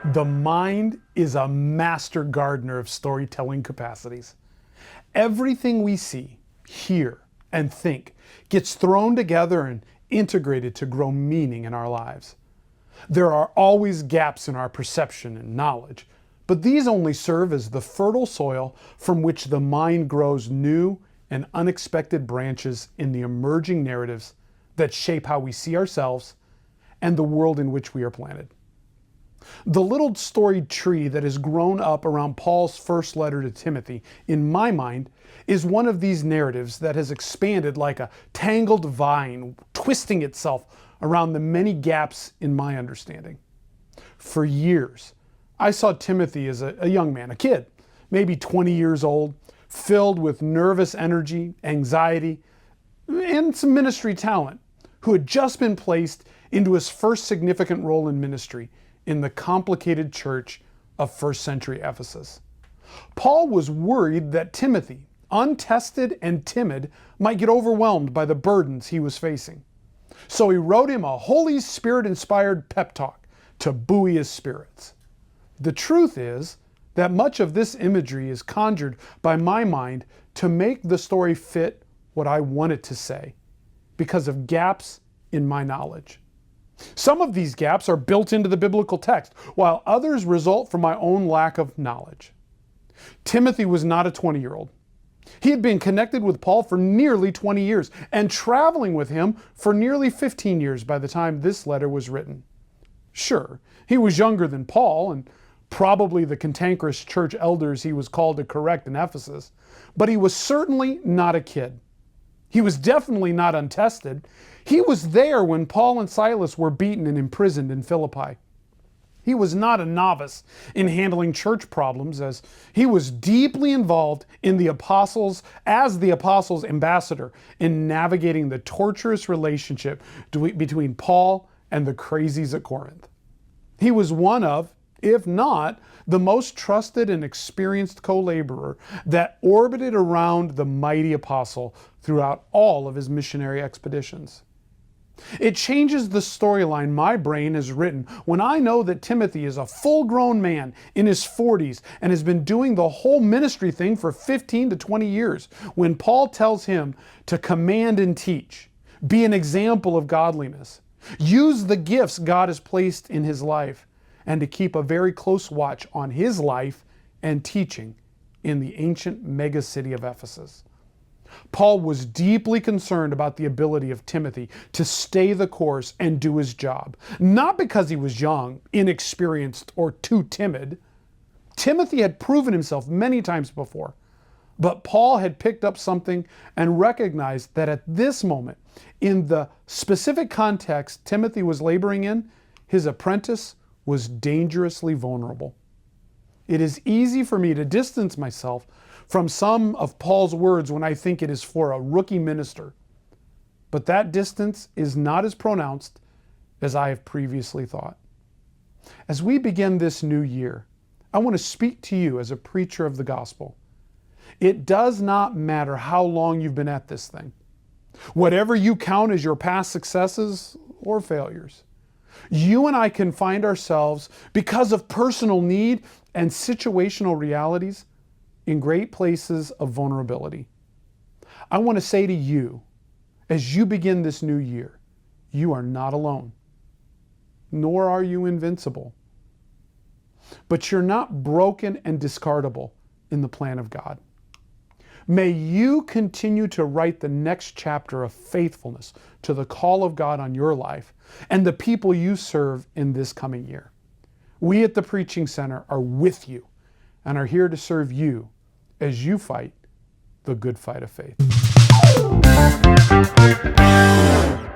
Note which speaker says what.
Speaker 1: The mind is a master gardener of storytelling capacities. Everything we see, hear, and think gets thrown together and integrated to grow meaning in our lives. There are always gaps in our perception and knowledge, but these only serve as the fertile soil from which the mind grows new and unexpected branches in the emerging narratives that shape how we see ourselves and the world in which we are planted. The little storied tree that has grown up around Paul's first letter to Timothy, in my mind, is one of these narratives that has expanded like a tangled vine, twisting itself around the many gaps in my understanding. For years, I saw Timothy as a young man, a kid, maybe 20 years old, filled with nervous energy, anxiety, and some ministry talent, who had just been placed into his first significant role in ministry in the complicated church of first century Ephesus. Paul was worried that Timothy, untested and timid, might get overwhelmed by the burdens he was facing. So he wrote him a Holy Spirit-inspired pep talk to buoy his spirits. The truth is that much of this imagery is conjured by my mind to make the story fit what I want it to say, because of gaps in my knowledge. Some of these gaps are built into the biblical text, while others result from my own lack of knowledge. Timothy was not a 20-year-old. He had been connected with Paul for nearly 20 years and traveling with him for nearly 15 years by the time this letter was written. Sure, he was younger than Paul and probably the cantankerous church elders he was called to correct in Ephesus, but he was certainly not a kid. He was definitely not untested. He was there when Paul and Silas were beaten and imprisoned in Philippi. He was not a novice in handling church problems, as he was deeply involved in the apostles as the apostles' ambassador in navigating the torturous relationship between Paul and the crazies at Corinth. He was one of, if not the most trusted and experienced co-laborer that orbited around the mighty apostle throughout all of his missionary expeditions. It changes the storyline my brain has written when I know that Timothy is a full-grown man in his 40s and has been doing the whole ministry thing for 15 to 20 years, when Paul tells him to command and teach, be an example of godliness, use the gifts God has placed in his life, and to keep a very close watch on his life and teaching in the ancient megacity of Ephesus. Paul was deeply concerned about the ability of Timothy to stay the course and do his job, not because he was young, inexperienced, or too timid. Timothy had proven himself many times before, but Paul had picked up something and recognized that at this moment, in the specific context Timothy was laboring in, his apprentice was dangerously vulnerable. It is easy for me to distance myself from some of Paul's words when I think it is for a rookie minister, but that distance is not as pronounced as I have previously thought. As we begin this new year, I want to speak to you as a preacher of the gospel. It does not matter how long you've been at this thing, whatever you count as your past successes or failures. You and I can find ourselves, because of personal need and situational realities, in great places of vulnerability. I want to say to you, as you begin this new year, you are not alone, nor are you invincible. But you're not broken and discardable in the plan of God. May you continue to write the next chapter of faithfulness to the call of God on your life and the people you serve in this coming year. We at the Preaching Center are with you and are here to serve you as you fight the good fight of faith.